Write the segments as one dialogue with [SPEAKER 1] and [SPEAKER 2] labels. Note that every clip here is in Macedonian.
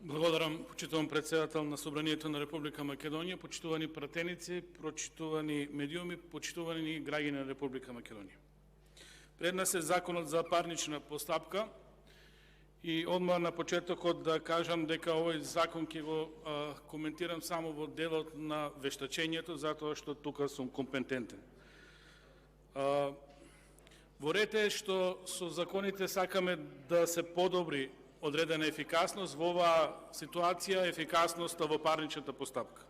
[SPEAKER 1] Благодарам, почитувам председател на Собранието на Република Македонија, почитувани пратеници, почитувани медиуми, почитувани граѓани на Република Македонија. Пред нас е законот за парнична постапка и одма на почетокот да кажам дека овој закон ќе го коментирам само во делот на вештачењето, затоа што тука сум компетентен. Во ред е што со законите сакаме да се подобри одредена ефикасност, во оваа ситуација ефикасноста во парничната постапка.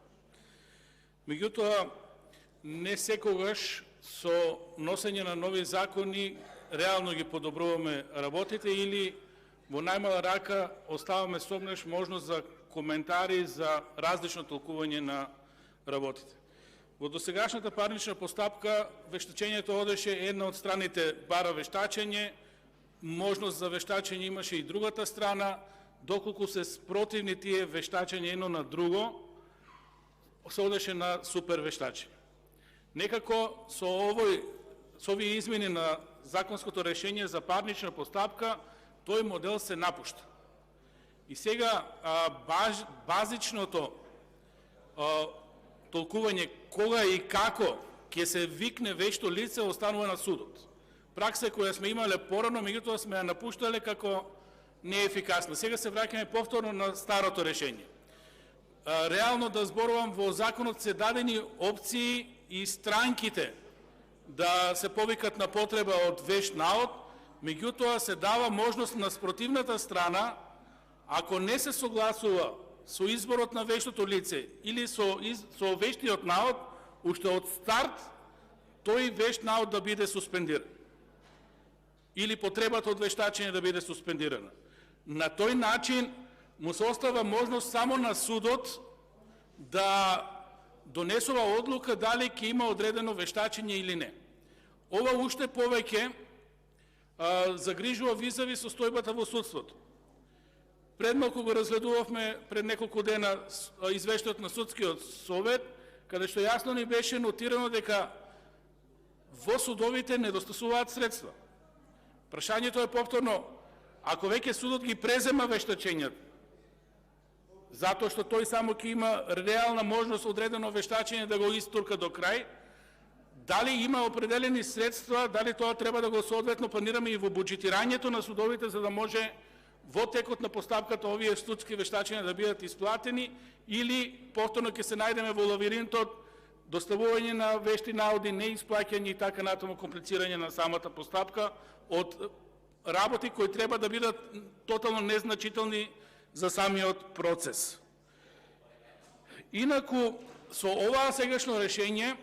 [SPEAKER 1] Меѓутоа, не секогаш со носење на нови закони реално ги подобруваме работите или во најмала рака оставаме сомнеш можност за коментари за различно толкување на работите. Во досегашната парнична постапка вештачењето одеше една од страните бара вештачење, можност за вештачење имаше и другата страна, доколку се спротивни тие вештачење едно на друго, се одеше на супер вештачење. Некако со овие измени на законското решение за парнична постапка, тој модел се напушта. И сега базичното толкување кога и како ќе се викне вешто лице останува на судот. Пракса која сме имале порано, меѓутоа сме ја напуштале како неефикасна. Сега се враќаме повторно на старото решение. Реално да зборувам, во законот се дадени опции и странките да се повикат на потреба од вешт наод, меѓутоа се дава можност на спротивната страна, ако не се согласува со изборот на вештото лице или со вештиот наод, уште од старт тој вешт наод да биде суспендиран или потребата од вештачење да биде суспендирана. На тој начин му се остава можност само на судот да донесува одлука дали ќе има одредено вештачење или не. Ова уште повеќе загрижува визави состојбата во судството. Пред малку го разгледувавме пред неколку дена извештајот на судскиот совет, каде што јасно ни беше нотирано дека во судовите недостасуваат средства. Прашањето е повторно, ако веќе судот ги презема вештачењата, затоа што тој само ќе има реална можност одредено вештачење да го истурка до крај, дали има определени средства, дали тоа треба да го соодветно планираме и во буџетирањето на судовите, за да може во текот на постапката овие судски вештачења да бидат исплатени, или повторно ќе се најдеме во лавиринтот доставување на вешти наоди, неисплаќање и така натаму комплицирање на самата постапка од работи кои треба да бидат тотално незначителни за самиот процес. Инаку, со оваа сегашно решение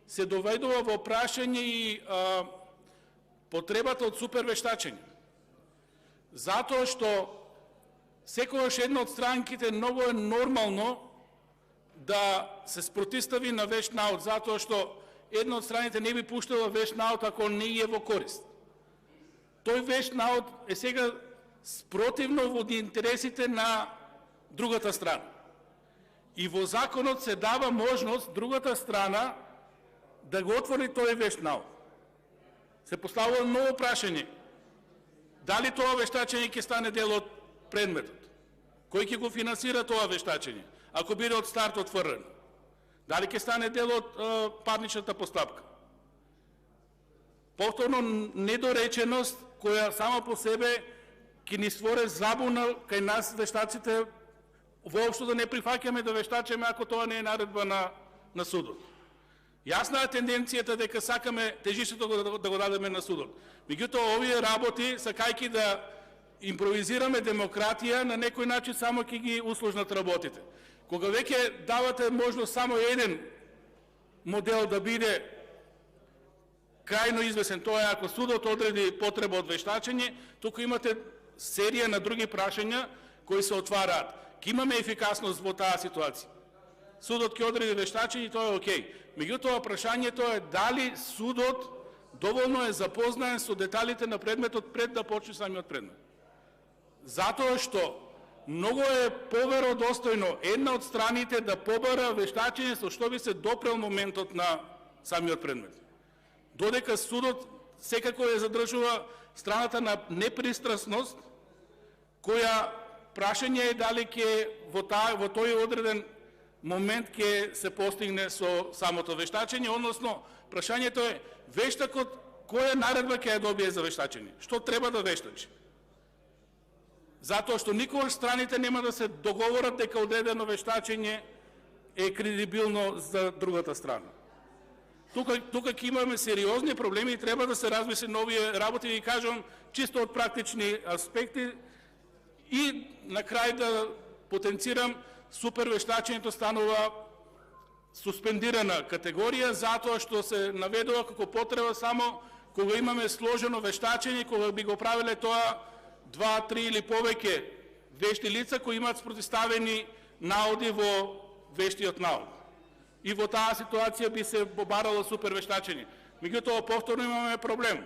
[SPEAKER 1] се доведува во прашање и потребата од супер вештачење. Затоа што секогаш една од странките многу е нормално да се спротистави на вешт наод, затоа што една од страните не би пуштала вешт наод ако не е во корист. Тој вешт наод е сега спротивно во интересите на другата страна. И во законот се дава можност другата страна да го отвори тој вешт наод. Се поставува ново прашање. Дали тоа вештачење ќе стане дел од предметот? Кој ќе го финансира тоа вештачење, ако биде од старт отворено? Дали ќе стане дел од парничната постапка? Повторно недореченост која само по себе ќе ни створи забуна кај нас вештаците воопшто да не прифаќаме да вештачеме ако тоа не е наредба на судот. Јасна е тенденцијата дека сакаме тежишето да го дадеме на судот. Меѓутоа, овие работи, сакајќи да импровизираме демократија, на некој начин само ќе ги усложнат работите. Кога веќе давате можност само еден модел да биде крајно извесен, тоа е ако судот одреди потреба од вештачење, туку имате серија на други прашања кои се отвараат. Ке имаме ефикасност во таа ситуација. Судот ќе одреди вештачење и тоа е окей. Меѓутоа, прашањето е дали судот доволно е запознаен со деталите на предметот пред да почне самиот предмет. Затоа што многу е поверодостојно една од страните да побара вештачење со што би се допрел моментот на самиот предмет. Додека судот секако ја задржува страната на непристрасност, која прашање е дали ќе во тој одреден момент ќе се постигне со самото вештачење, односно прашањето е вештакот која наредба ќе ја добие за вештачење, што треба да вештачи. Затоа што никогаш страните нема да се договорат дека одредено вештачење е кредибилно за другата страна. Тука ќе имаме сериозни проблеми и треба да се размисли на овие работи, и кажам чисто од практични аспекти. И на крај да потенцирам, супервештачењето станува суспендирана категорија, затоа што се наведува како потреба само кога имаме сложено вештачење, кога би го правиле тоа 2, 3 или повеќе вешти лица кои имаат спротивставени наоди во вештиот наод. И во таа ситуација би се побарало супервештачење. Меѓутоа, повторно имаме проблем.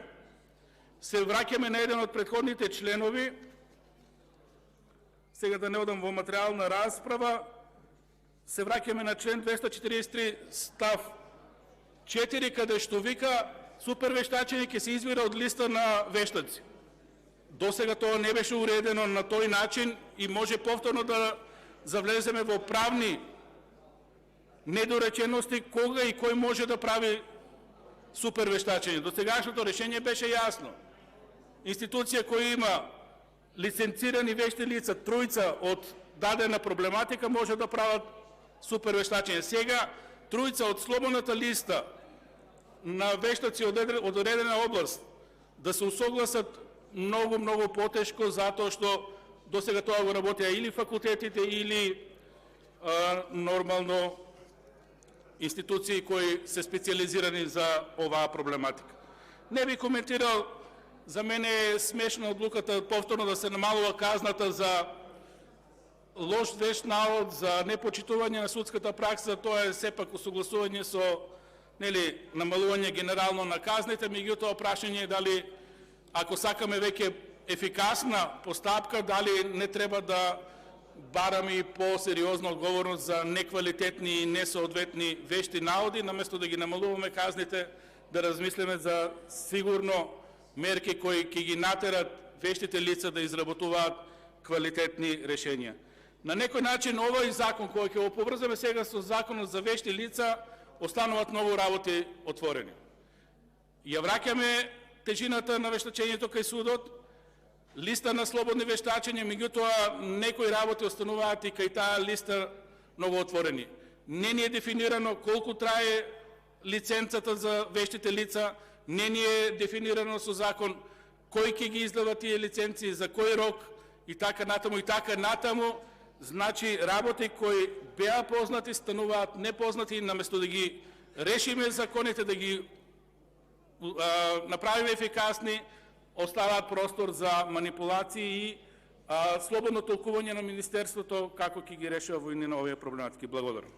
[SPEAKER 1] Се враќаме на еден од претходните членови, сега да не одам во материјална расправа, се враќаме на член 243 став 4, каде што вика супервештачење ќе се избира од листа на вештаци. Досега тоа не беше уредено на тој начин и може повторно да завлеземе во правни недоречености кога и кој може да прави супервештачење. До сегашното решение беше јасно. Институција која има лиценцирани вешти лица, тројца од дадена проблематика може да прават супервештачење. Сега тројца од слободната листа на вештаци од одредена област да се усогласат многу потешко, затоа што досега тоа го работеа или факултетите или нормално институции кои се специализирани за оваа проблематика. Не би коментирал, за мене е смешна одлуката повторно да се намалува казната за лош вешт наод, за непочитување на судската пракса. Тоа е сепак усогласување со намалување генерално на казните, меѓутоа прашање е дали, ако сакаме веќе ефикасна постапка, дали не треба да бараме и по-сериозна одговорност за неквалитетни и несоодветни вешти наоди, наместо да ги намалуваме казните, да размислиме за сигурно мерки кои ќе ги натерат вештите лица да изработуваат квалитетни решенија. На некој начин овој закон кој ќе го поврзаме сега со законот за вешти лица, остануваат многу работи отворени. Ја враќаме тежината на вештачењето кај судот, листа на слободни вештачења, меѓутоа некои работи остануваат и кај таа листа многу отворени. Не ни е дефинирано колку трае лиценцата за вештите лица, не ни е дефинирано со закон кој ќе ги издава тие лиценци, за кој рок и така натаму. Значи, работи кои беа познати стануваат непознати, наместо да ги решиме законите, да ги направиме ефикасни, оставаат простор за манипулации и слободно толкување на Министерството како ќе ги решава во на овие проблематики. Благодарам.